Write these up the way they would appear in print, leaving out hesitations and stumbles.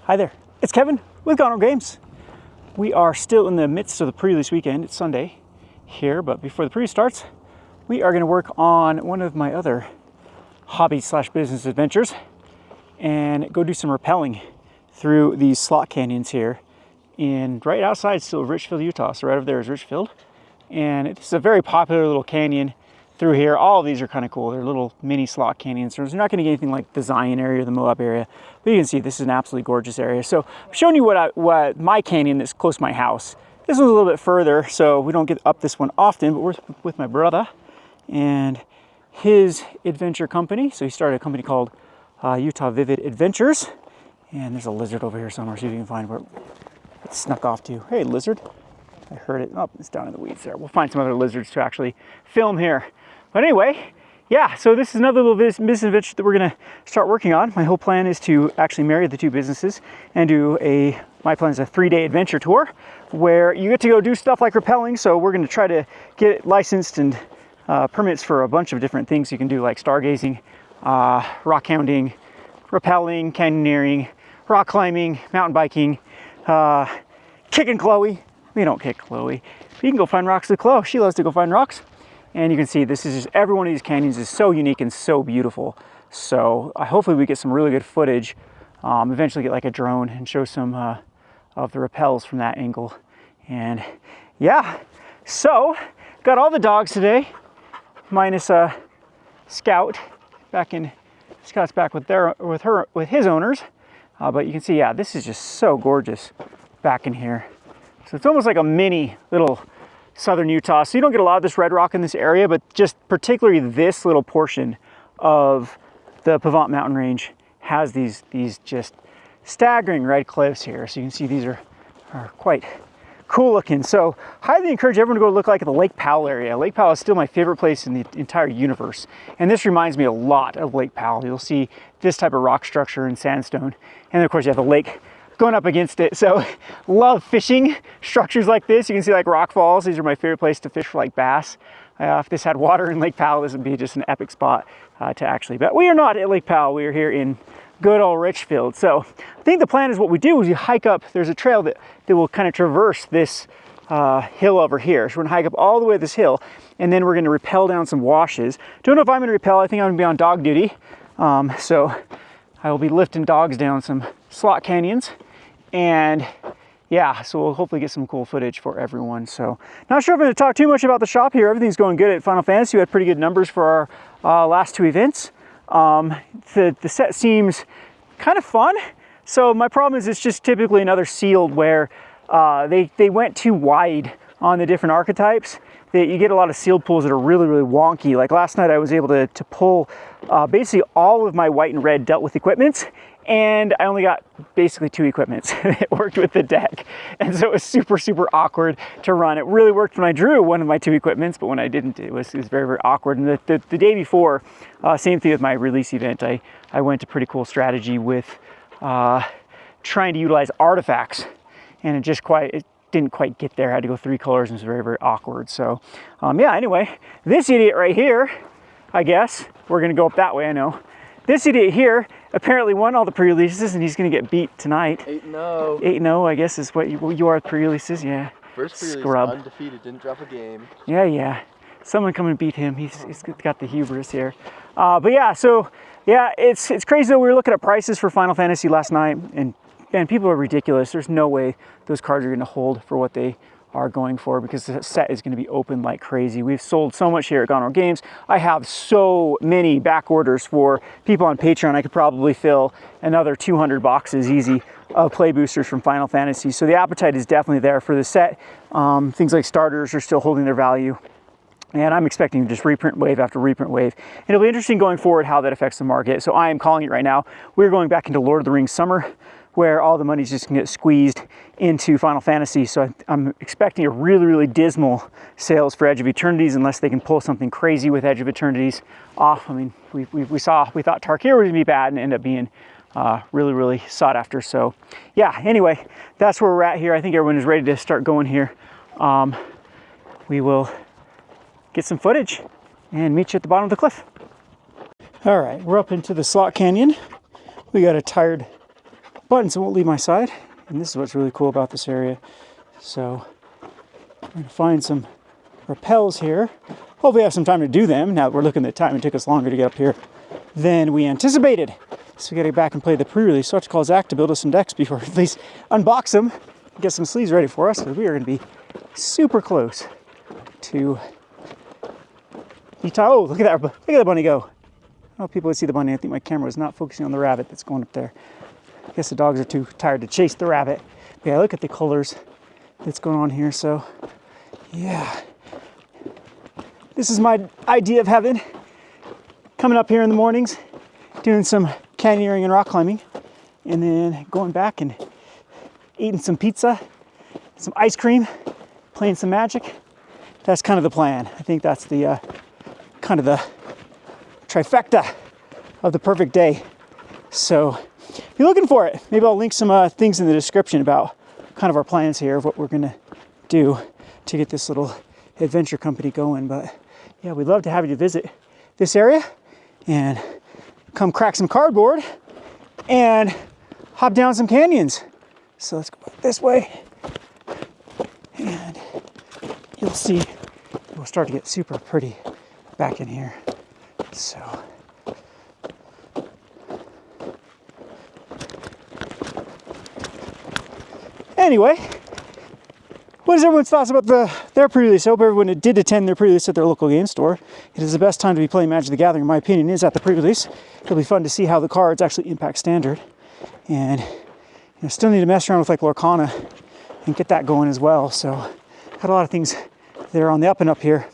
Hi there, it's Kevin with Gone Home Games. We are still in the midst of the pre-release weekend. It's Sunday here, but before the pre-release starts, we are going to work on one of my other hobby/business adventures and go do some rappelling through these slot canyons here right outside still Richfield, Utah. So right over there is Richfield, and it's a very popular little canyon through here. All of these are kind of cool. They're little mini slot canyons. So you're not going to get anything like the Zion area or the Moab area, but you can see this is an absolutely gorgeous area. So I'm showing you what my canyon that's close to my house. This one's a little bit further, so we don't get up this one often, but we're with my brother and his adventure company. So he started a company called Utah Vivid Adventures, and there's a lizard over here somewhere. See if you can find where it snuck off to. Hey, lizard. I heard it. Oh, it's down in the weeds there. We'll find some other lizards to actually film here. But anyway, yeah, so this is another little business adventure that we're going to start working on. My whole plan is to actually marry the two businesses and do my plan is a 3-day adventure tour where you get to go do stuff like rappelling. So we're going to try to get licensed and permits for a bunch of different things you can do, like stargazing, rock hounding, rappelling, canyoneering, rock climbing, mountain biking, kicking Chloe. We don't kick Chloe. But you can go find rocks with Chloe. She loves to go find rocks. And you can see this is just, every one of these canyons is so unique and so beautiful. So hopefully we get some really good footage. Eventually get like a drone and show some of the rappels from that angle. And yeah, so got all the dogs today, minus Scout. Scout's back with his owners. But you can see, yeah, this is just so gorgeous back in here. So it's almost like a mini little southern Utah. So you don't get a lot of this red rock in this area, but just particularly this little portion of the Pavant mountain range has these just staggering red cliffs here. So you can see these are quite cool looking. So highly encourage everyone to go look like at the Lake Powell area. Lake Powell is still my favorite place in the entire universe. And this reminds me a lot of Lake Powell. You'll see this type of rock structure in sandstone. And then of course you have the lake going up against it. So love fishing structures like this. You can see like rock falls. These are my favorite place to fish for like bass. If this had water in Lake Powell, this would be just an epic spot to actually, but we are not at Lake Powell. We are here in good old Richfield. So I think the plan is what we do is you hike up, there's a trail that will kind of traverse this hill over here. So we're gonna hike up all the way to this hill, and then we're gonna rappel down some washes. Don't know if I'm gonna rappel. I think I'm gonna be on dog duty. So I will be lifting dogs down some slot canyons. And yeah, so we'll hopefully get some cool footage for everyone. So not sure if I'm going to talk too much about the shop here. Everything's going good at Final Fantasy. We had pretty good numbers for our last two events. The set seems kind of fun. So my problem is it's just typically another sealed where they went too wide on the different archetypes. That you get a lot of sealed pulls that are really, really wonky. Like last night I was able to pull basically all of my white and red dealt with equipments, and I only got basically 2 equipments that worked with the deck. And so it was super, super awkward to run. It really worked when I drew one of my 2 equipments, but when I didn't, it was very, very awkward. And the day before, same thing with my release event, I went to pretty cool strategy with trying to utilize artifacts, and it didn't quite get there. I had to go 3 colors, and it was very, very awkward. So yeah, anyway, this idiot right here, I guess, we're gonna go up that way, I know. This idiot here apparently won all the pre-releases, and he's gonna get beat tonight. 8-0. 8-0, I guess is what you are at pre-releases, yeah. First pre-release, Scrub. undefeated, didn't drop a game. Yeah. Someone come and beat him. He's got the hubris here. But yeah, so yeah, it's crazy though. We were looking at prices for Final Fantasy last night, and people are ridiculous. There's no way those cards are gonna hold for what they are going for, because the set is going to be open like crazy. We've sold so much here at Gone Home Games. I have so many back orders for people on Patreon. I could probably fill another 200 boxes easy of play boosters from Final Fantasy. So the appetite is definitely there for the set. Things like starters are still holding their value. And I'm expecting just reprint wave after reprint wave. And it'll be interesting going forward how that affects the market. So I am calling it right now. We're going back into Lord of the Rings Summer, where all the money's just gonna get squeezed into Final Fantasy. So I'm expecting a really, really dismal sales for Edge of Eternities, unless they can pull something crazy with Edge of Eternities off. I mean, we thought Tarkir was gonna be bad and end up being really, really sought after. So yeah, anyway, that's where we're at here. I think everyone is ready to start going here. We will get some footage and meet you at the bottom of the cliff. All right, we're up into the slot canyon. We got a tired buttons won't leave my side. And this is what's really cool about this area. So we're going to find some rappels here. Hopefully I have some time to do them. Now that we're looking at the time, it took us longer to get up here than we anticipated. So we got to get back and play the pre-release. So I have to call Zach to build us some decks before at least unbox them, get some sleeves ready for us, because we are going to be super close to the time. Oh, look at the bunny go. Oh, people would see the bunny. I think my camera was not focusing on the rabbit that's going up there. I guess the dogs are too tired to chase the rabbit. But yeah, look at the colors that's going on here. So yeah, this is my idea of heaven. Coming up here in the mornings, doing some canyoneering and rock climbing, and then going back and eating some pizza, some ice cream, playing some Magic. That's kind of the plan. I think that's the kind of the trifecta of the perfect day. So if you're looking for it, maybe I'll link some things in the description about kind of our plans here of what we're gonna do to get this little adventure company going. But yeah, we'd love to have you visit this area and come crack some cardboard and hop down some canyons. So let's go this way, and you'll see it will start to get super pretty back in here. So anyway, what is everyone's thoughts about their pre-release? I hope everyone did attend their pre-release at their local game store. It is the best time to be playing Magic the Gathering, in my opinion, is at the pre-release. It'll be fun to see how the cards actually impact Standard. And still need to mess around with like Lorcana and get that going as well. So got a lot of things that are on the up and up here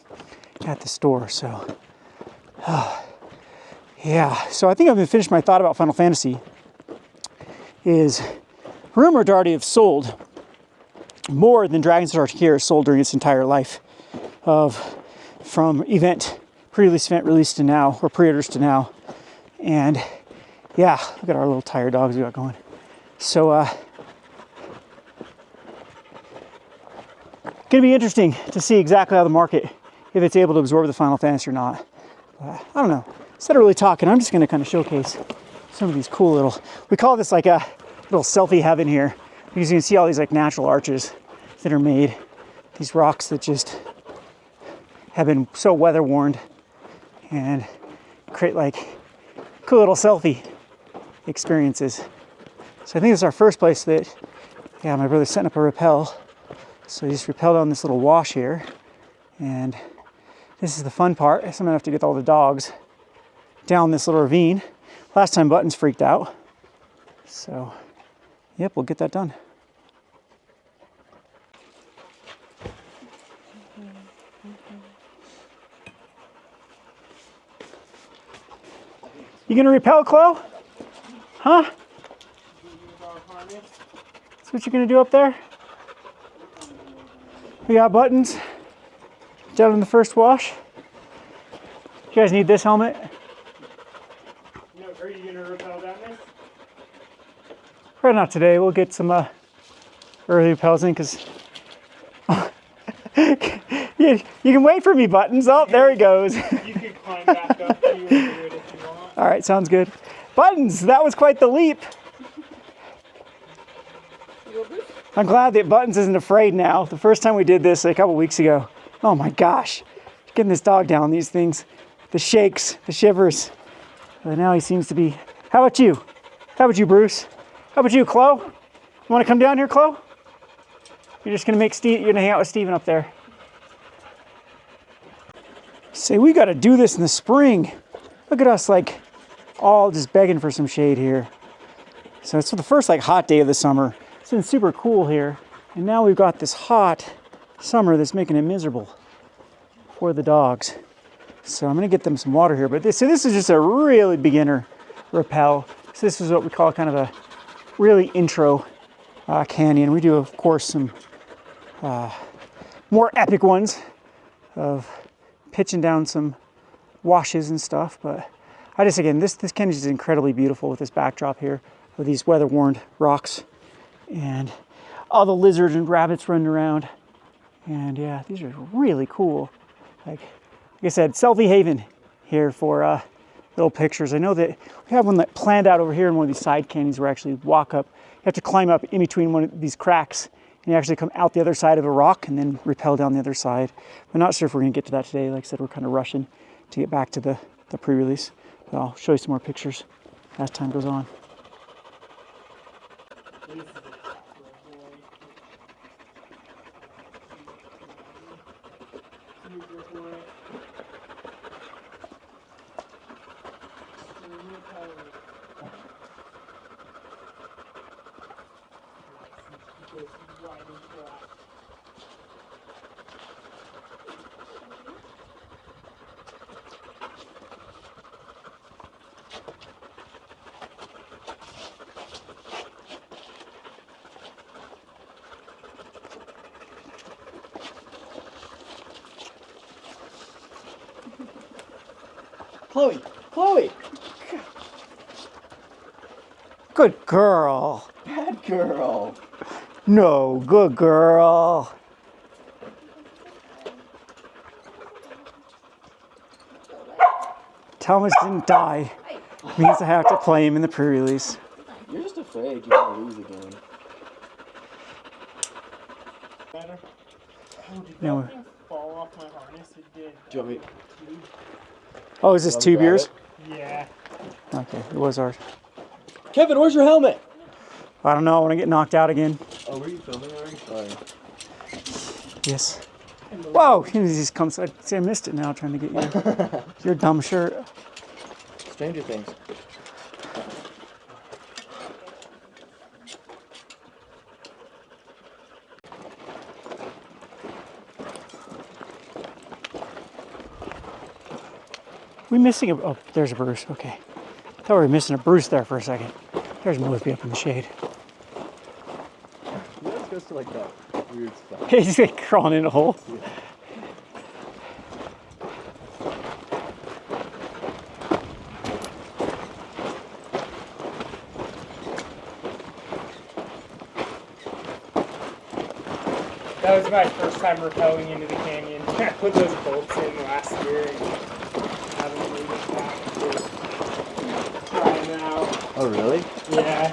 at the store. So yeah, so I think I've finished my thought about Final Fantasy. Is rumored to already have sold more than Dragon's Dark here sold during its entire life, from pre-release event release to now, or pre-orders to now. And yeah, look at our little tired dogs we got going. So gonna be interesting to see exactly how the market, if it's able to absorb the Final Fantasy or not. I don't know. Instead of really talking, I'm just gonna kind of showcase some of these cool little, we call this like a little selfie heaven here, because you can see all these like natural arches that are made, these rocks that just have been so weather worn, and create like cool little selfie experiences. So I think this is our first place that, yeah, my brother's setting up a rappel. So he just rappelled on this little wash here, and this is the fun part. So I'm gonna have to get all the dogs down this little ravine. Last time Buttons freaked out. So yep, we'll get that done. You gonna repel, Chloe? Huh? That's what you're gonna do up there? We got Buttons down in the first wash. You guys need this helmet? No, are you gonna repel down this? Probably not today. We'll get some early repels in, because you can wait for me, Buttons. Oh, there he goes. You can climb back up to and do it if you want. All right, sounds good. Buttons, that was quite the leap. I'm glad that Buttons isn't afraid now. The first time we did this a couple weeks ago, oh my gosh, getting this dog down these things, the shakes, the shivers. But now he seems to be. How about you? How about you, Bruce? How about you, Chloe? You want to come down here, Chloe? You're just gonna you're gonna hang out with Steven up there. Say, we got to do this in the spring. Look at us, like all just begging for some shade here. So it's the first like hot day of the summer. It's been super cool here, and now we've got this hot summer that's making it miserable for the dogs. So I'm gonna get them some water here, but this is just a really beginner rappel. So this is what we call kind of a really intro canyon. We do, of course, some more epic ones of pitching down some washes and stuff, but again, this canyon is incredibly beautiful with this backdrop here, with these weather-worn rocks and all the lizards and rabbits running around. And yeah, these are really cool. Like I said, selfie haven here for little pictures. I know that we have one that planned out over here in one of these side canyons where we actually walk up have to climb up in between one of these cracks, and you actually come out the other side of a rock and then rappel down the other side. I'm not sure if we're gonna get to that today. Like I said, we're kind of rushing to get back to the pre-release. But I'll show you some more pictures as time goes on. Chloe! Chloe! Good girl. Bad girl! No, good girl. Thomas didn't die. Means I have to play him in the pre-release. You're just afraid you're gonna lose again. Better. Oh, did No. that thing fall off my harness? It did. Do you want me? Oh, is this Want me 2 to grab beers? it? Yeah. Okay, it was ours. Kevin, where's your helmet? I don't know, I want to get knocked out again. Oh, were you filming already? Sorry. Yes. Whoa, he just comes. I see, I missed it now trying to get your dumb shirt. Stranger Things. We missing a, oh, there's a Bruce, okay. I thought we were missing a Bruce there for a second. There's Mosby up in the shade. You guys goes to like that weird spot. He's like crawling in a hole. Yeah. That was my first time rappelling into the canyon. I put those bolts in last year and haven't moved it back to try them out. Oh, really? Yeah.